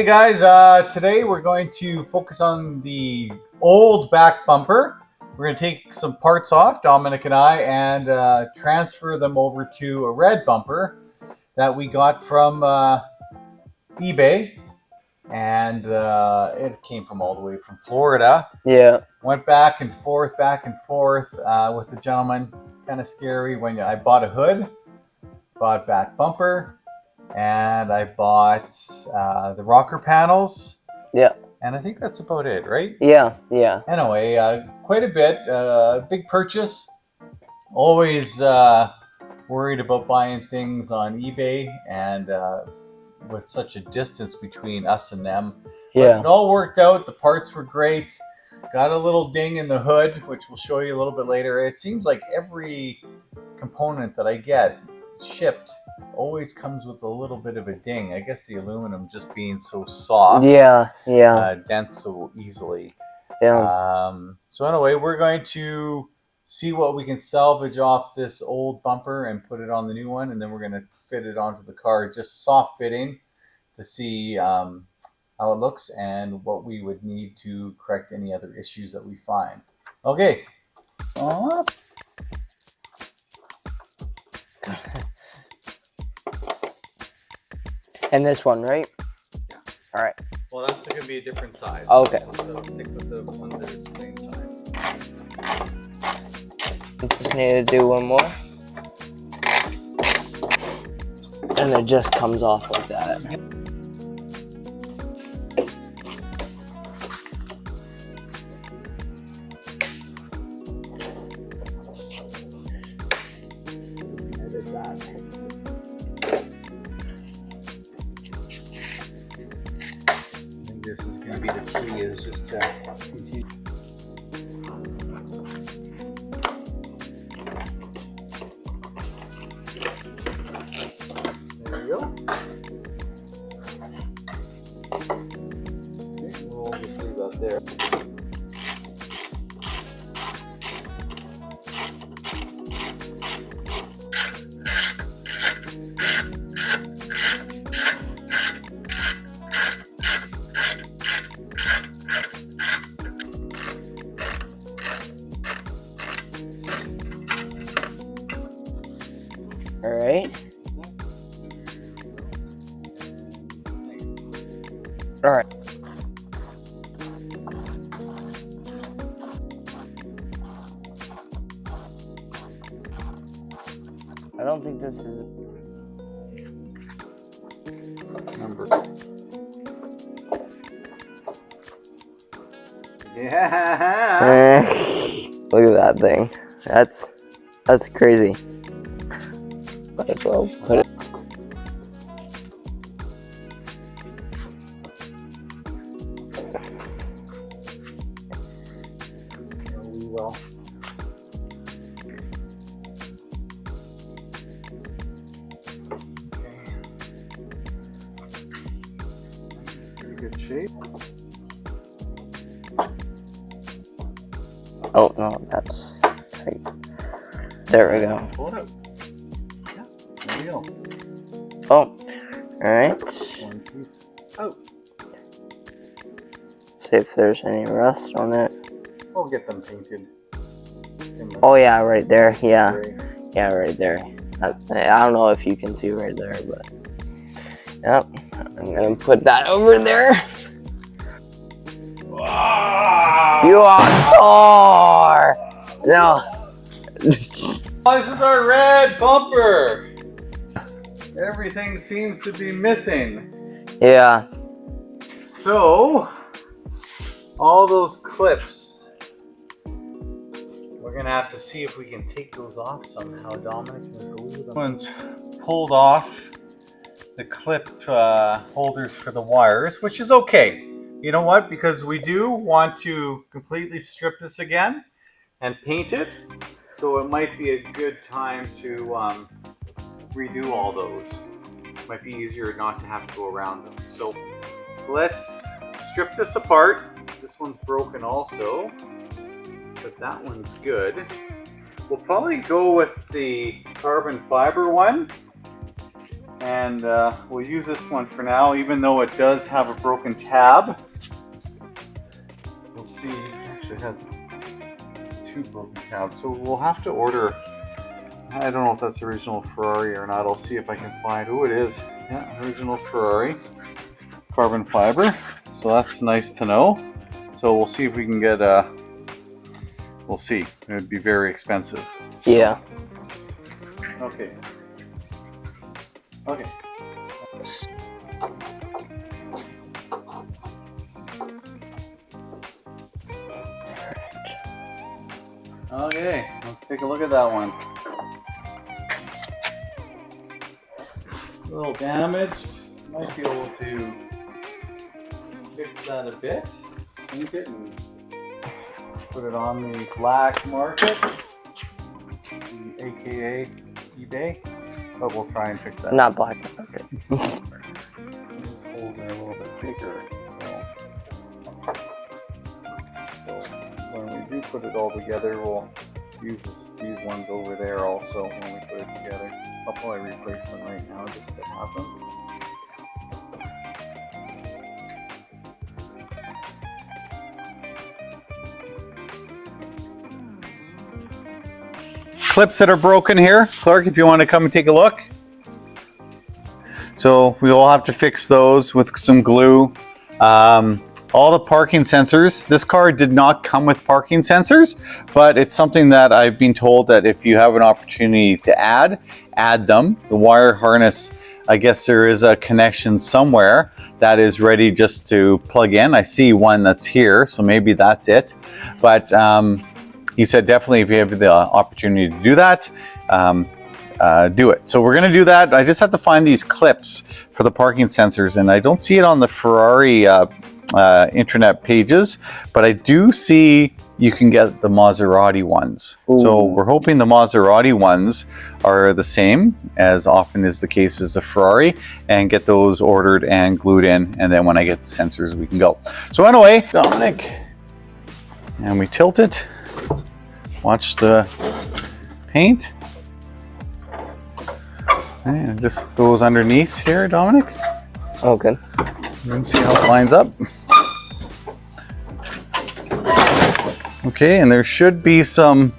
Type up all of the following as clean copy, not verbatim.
Hey guys, today we're going to focus on the old back bumper. We're going to take some parts off, Dominic and I, and transfer them over to a red bumper that we got from eBay. And it came from all the way from Florida. Yeah. Went back and forth with the gentleman. Kind of scary when I bought a hood, bought back bumper, and I bought the rocker panels. Yeah. And I think that's about it, right? Yeah. Yeah. Anyway, quite a bit. Big purchase. Always worried about buying things on eBay and with such a distance between us and them. Yeah. But it all worked out. The parts were great. Got a little ding in the hood, which we'll show you a little bit later. It seems like every component that I get shipped always comes with a little bit of a ding. I guess the aluminum just being so soft. Yeah. Yeah. Dents so easily. Yeah. So anyway, we're going to see what we can salvage off this old bumper and put it on the new one, and then we're going to fit it onto the car, just soft fitting, to see how it looks and what we would need to correct any other issues that we find. Okay. And this one, right? Yeah. All right. Well, that's going to be a different size. Okay. So stick with the ones that are the same size. Just need to do one more. And it just comes off like that. This is going to be the key, is just to continue. There we go. Okay, we'll just leave that there. All right. All right. I don't think this is Number. Yeah. Look at that thing. That's crazy. Might as well put it. We will. Okay. Pretty good shape. Oh no, that's tight. There we go. Pull it out. Yeah, there we go. Oh, all right. One piece out. See if there's any rust on it. We'll get them painted. Oh yeah, right there. Yeah, Spray. yeah, right there. I don't know if you can see right there, but yep. I'm gonna put that over there. Wow. You are Thor. No. This is our red bumper. Everything seems to be missing. Yeah. So, all those clips, we're gonna have to see if we can take those off somehow. Dominic can glue them. One's pulled off the clip holders for the wires, which is okay. You know what? Because we do want to completely strip this again and paint it. So it might be a good time to redo all those. Might be easier not to have to go around them. So let's strip this apart. This one's broken also, but that one's good. We'll probably go with the carbon fiber one And we'll use this one for now, even though it does have a broken tab. We'll see, actually it has 2 broken tabs, so we'll have to order, I don't know if that's original Ferrari or not. I'll see if I can find, oh it is, yeah, original Ferrari, carbon fiber, so that's nice to know. So we'll see if we can get we'll see, it would be very expensive. Yeah. Okay. Okay. Okay, let's take a look at that one. A little damaged. Might be able to fix that a bit. Paint it and put it on the black market, aka eBay. But we'll try and fix that. Not black. Okay. These holes are a little bit bigger, so when we do put it all together, we'll use these ones over there also when we put it together. I'll probably replace them right now just to have them. Clips that are broken here. Clark, if you want to come and take a look. So we will have to fix those with some glue. All the parking sensors. This car did not come with parking sensors, but it's something that I've been told that if you have an opportunity to add them. The wire harness, I guess there is a connection somewhere that is ready just to plug in. I see one that's here, so maybe that's it. But he said definitely if you have the opportunity to do that, do it. So we're going to do that. I just have to find these clips for the parking sensors, and I don't see it on the Ferrari internet pages, but I do see you can get the Maserati ones. Ooh. So we're hoping the Maserati ones are the same as often is the case as the Ferrari, and get those ordered and glued in, and then when I get the sensors we can go. So anyway, Dominic, and we tilt it. Watch the paint. And it just goes underneath here, Dominic. Okay. And see how it lines up. Okay, and there should be some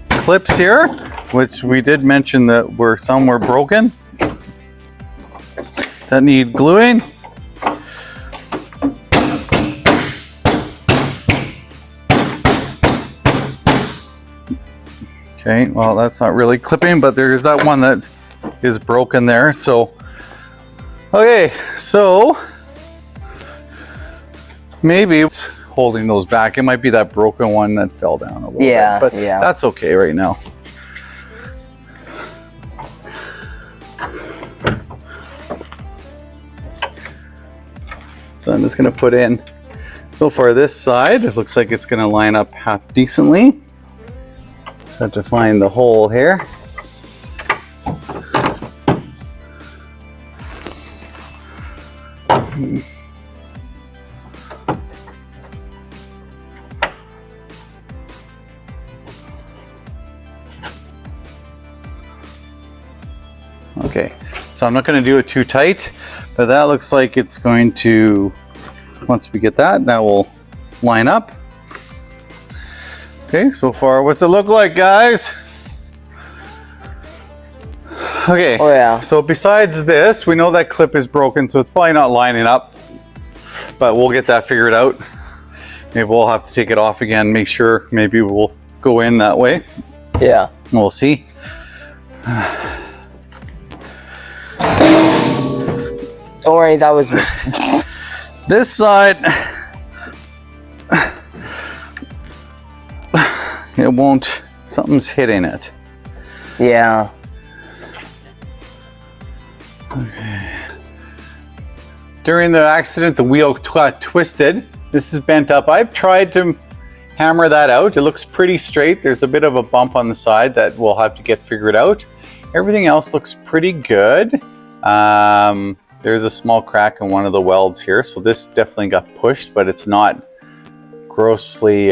clips here, which we did mention that some were broken that need gluing. Okay, well that's not really clipping, but there's that one that is broken there. So, okay, so maybe it's holding those back. It might be that broken one that fell down a little bit, but that's okay right now. So I'm just going to put in, so far this side, it looks like it's going to line up half decently. Have to find the hole here. Okay, so I'm not going to do it too tight, but that looks like it's going to, once we get that will line up. Okay, so far, what's it look like, guys? Okay, oh yeah. So besides this, we know that clip is broken, so it's probably not lining up, but we'll get that figured out. Maybe we'll have to take it off again, make sure maybe we'll go in that way. Yeah. We'll see. Don't worry, that was me. This side, it won't, something's hitting it. Yeah. Okay. During the accident, the wheel got twisted. This is bent up. I've tried to hammer that out. It looks pretty straight. There's a bit of a bump on the side that we'll have to get figured out. Everything else looks pretty good. There's a small crack in one of the welds here, so this definitely got pushed, but it's not grossly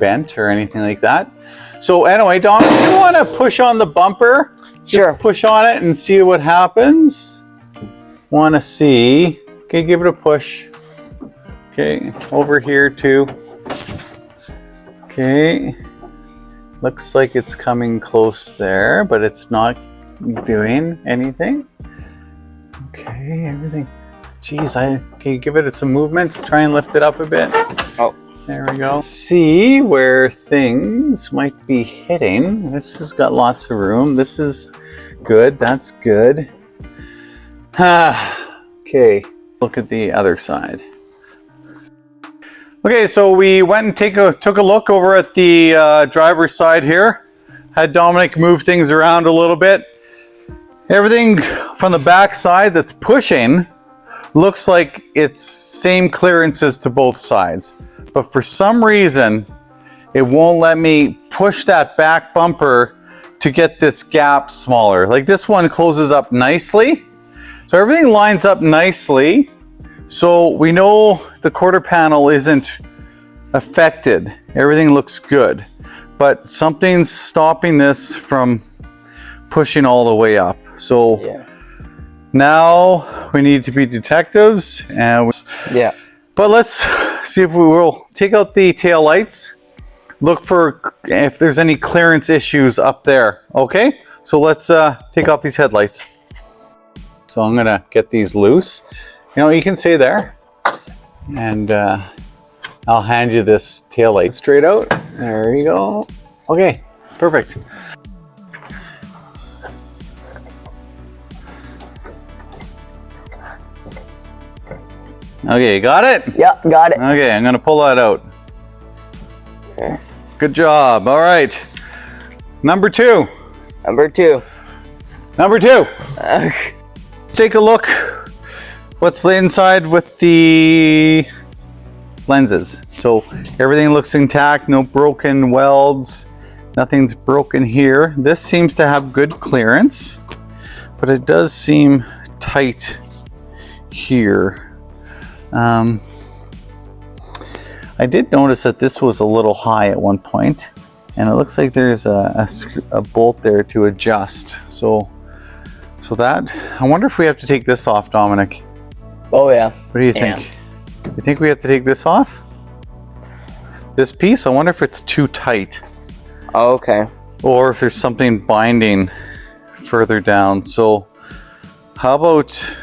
bent or anything like that. So anyway, Dom, do you want to push on the bumper Sure. Just push on it and see what happens. Want to see. Okay, give it a push. Okay, over here too. Okay. Looks like it's coming close there, but it's not doing anything. Okay, everything. Jeez, okay, give it some movement. Try and lift it up a bit. Oh. There we go. See where things might be hitting. This has got lots of room. This is good. That's good. Okay, look at the other side. Okay, so we went and took a look over at the driver's side here. Had Dominic move things around a little bit. Everything from the back side that's pushing looks like it's same clearances to both sides. But for some reason, it won't let me push that back bumper to get this gap smaller. Like this one closes up nicely. So everything lines up nicely. So we know the quarter panel isn't affected. Everything looks good. But something's stopping this from pushing all the way up. So Yeah. now we need to be detectives. And Yeah. but let's see if we will take out the tail lights. Look for if there's any clearance issues up there. Okay, so let's take off these headlights. So I'm gonna get these loose. You know, you can stay there, and I'll hand you this tail light straight out. There you go. Okay, perfect. Okay, got it? Yeah, got it. Okay, I'm gonna pull that out. Okay. Good job. All right. Number two. Number two. Number two. Take a look. What's inside with the lenses. So everything looks intact, no broken welds, nothing's broken here. This seems to have good clearance, but it does seem tight here. I did notice that this was a little high at one point, and it looks like there's a bolt there to adjust. So that, I wonder if we have to take this off, Dominic. Oh yeah. What do you think? You think we have to take this off? This piece? I wonder if it's too tight. Oh, okay. Or if there's something binding further down. So how about,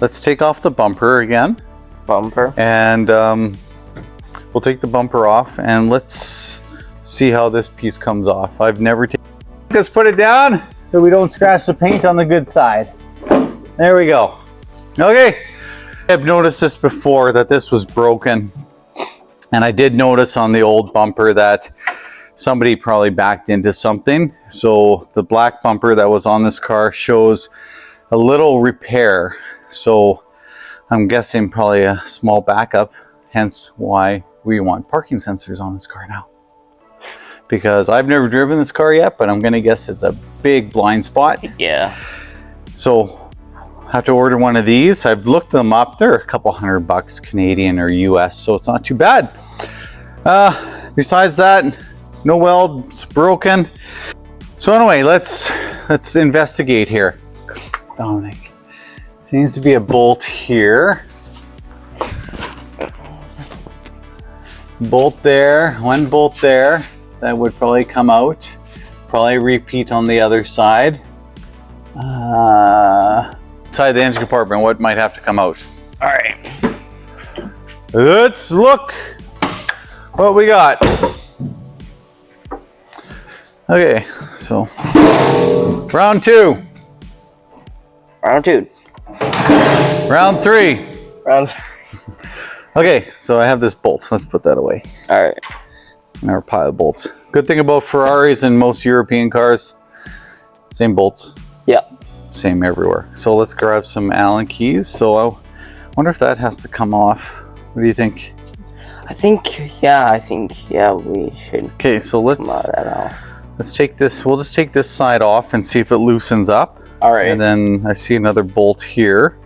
let's take off the bumper again. Bumper. And we'll take the bumper off and let's see how this piece comes off. I've never taken. Let's put it down so we don't scratch the paint on the good side. There we go. Okay. I've noticed this before, that this was broken. And I did notice on the old bumper that somebody probably backed into something. So the black bumper that was on this car shows a little repair. So I'm guessing probably a small backup, hence why we want parking sensors on this car now. Because I've never driven this car yet, but I'm gonna guess it's a big blind spot. Yeah. So I have to order one of these. I've looked them up. They're a couple $100 Canadian or US, so it's not too bad. Besides that, no welds broken. So anyway, let's investigate here. Dominic, seems to be a bolt here. Bolt there, one bolt there. That would probably come out. Probably repeat on the other side. Inside the engine compartment, what might have to come out? All right. Let's look what we got. Okay, so round two. Round two. Round three. Round. Okay, so I have this bolt. Let's put that away. All right. And our pile of bolts. Good thing about Ferraris and most European cars, same bolts. Yeah. Same everywhere. So let's grab some Allen keys. So I wonder if that has to come off. What do you think? I think, yeah, we should Okay, so let's come that off. let's take this. We'll just take this side off and see if it loosens up. All right. And then I see another bolt here.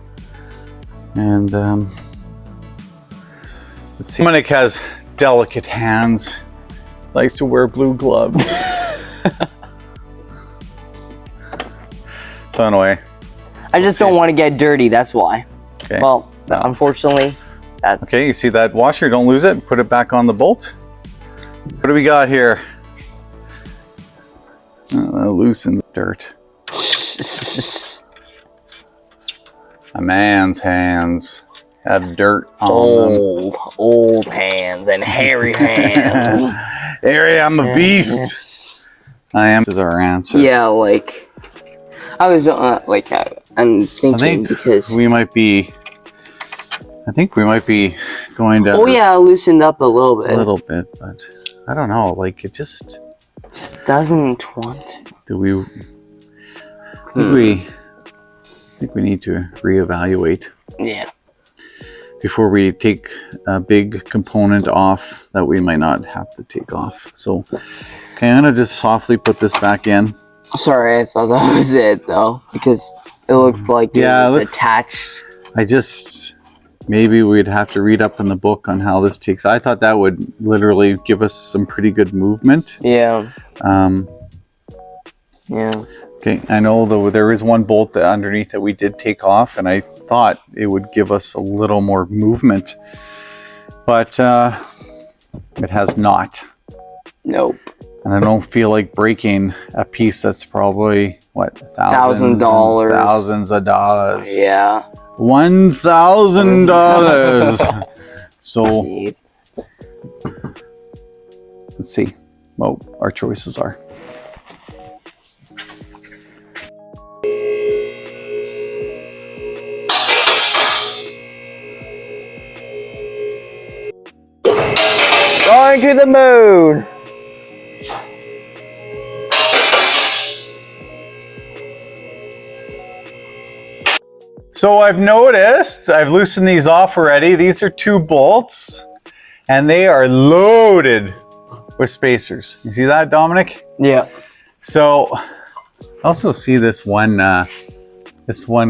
And let's see. Dominic has delicate hands. Likes to wear blue gloves. So anyway. I just don't want to get dirty, that's why. Okay. Well, unfortunately, that's... Okay, you see that washer? Don't lose it. Put it back on the bolt. What do we got here? Loosen the dirt. A man's hands have dirt on them. Old hands and hairy hands. Harry, I'm a beast. I am is our answer. Yeah, like I was I'm thinking because we might be. I think we might be going to. Oh yeah, loosened up a little bit. A little bit, but I don't know. Like it just doesn't want to. Do we? I think we need to reevaluate. Yeah. Before we take a big component off that we might not have to take off. So, okay, I'm gonna just softly put this back in. Sorry, I thought that was it though, because it looked like it was attached. Maybe we'd have to read up in the book on how this takes. I thought that would literally give us some pretty good movement. Yeah. Yeah. Okay, I know though there is one bolt underneath that we did take off, and I thought it would give us a little more movement, but it has not. Nope. And I don't feel like breaking a piece that's probably what, $1,000. Thousands of dollars. Yeah. $1,000. So let's see what our choices are. Going to the moon. So I've noticed, I've loosened these off already. These are 2 bolts and they are loaded with spacers. You see that, Dominic? Yeah. So I also see this one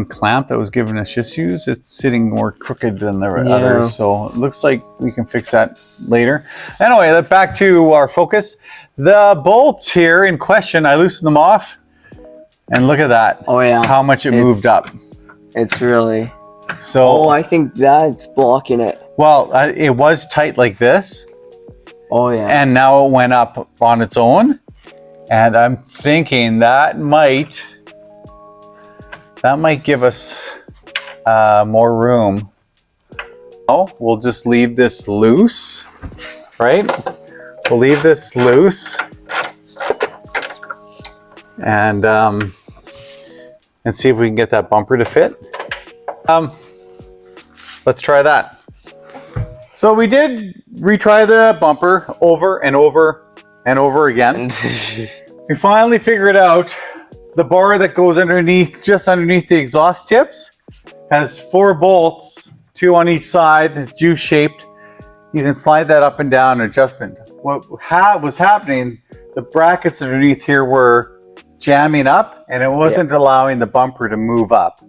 clamp that was given us just use. It's sitting more crooked than the others. So it looks like we can fix that later. Anyway, back to our focus. The bolts here in question, I loosened them off and look at that. Oh yeah. How much it moved up. It's really. So. Oh, I think that's blocking it. Well, it was tight like this. Oh yeah. And now it went up on its own. And I'm thinking that might give us more room. Oh, we'll just leave this loose, right? We'll leave this loose. And see if we can get that bumper to fit. Let's try that. So we did retry the bumper over and over and over again. We finally figured out the bar that goes underneath, just underneath the exhaust tips, has 4 bolts, 2 on each side. It's U-shaped. You can slide that up and down, adjustment. What was happening, the brackets underneath here were jamming up and it wasn't allowing the bumper to move up.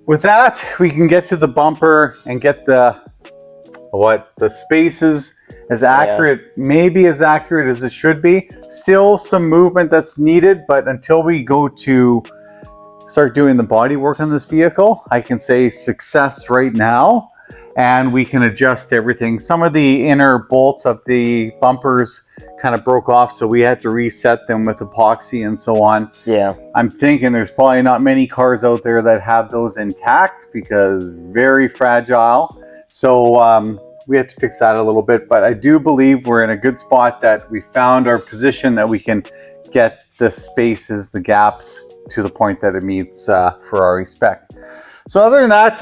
With that, we can get to the bumper and get the spaces as accurate, maybe as accurate as it should be. Still some movement that's needed, but until we go to start doing the body work on this vehicle, I can say success right now, and we can adjust everything. Some of the inner bolts of the bumpers kind of broke off, so we had to reset them with epoxy and so on. Yeah. I'm thinking there's probably not many cars out there that have those intact because very fragile. So we have to fix that a little bit, but I do believe we're in a good spot that we found our position that we can get the spaces, the gaps to the point that it meets Ferrari spec. So other than that,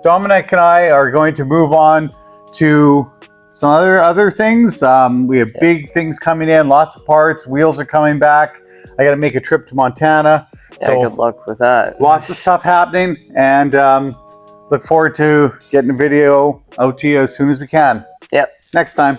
Dominic and I are going to move on to some other things. We have big things coming in, lots of parts, wheels are coming back. I got to make a trip to Montana. Yeah, so good luck with that. Lots of stuff happening, and look forward to getting a video out to you as soon as we can. Yep. Next time.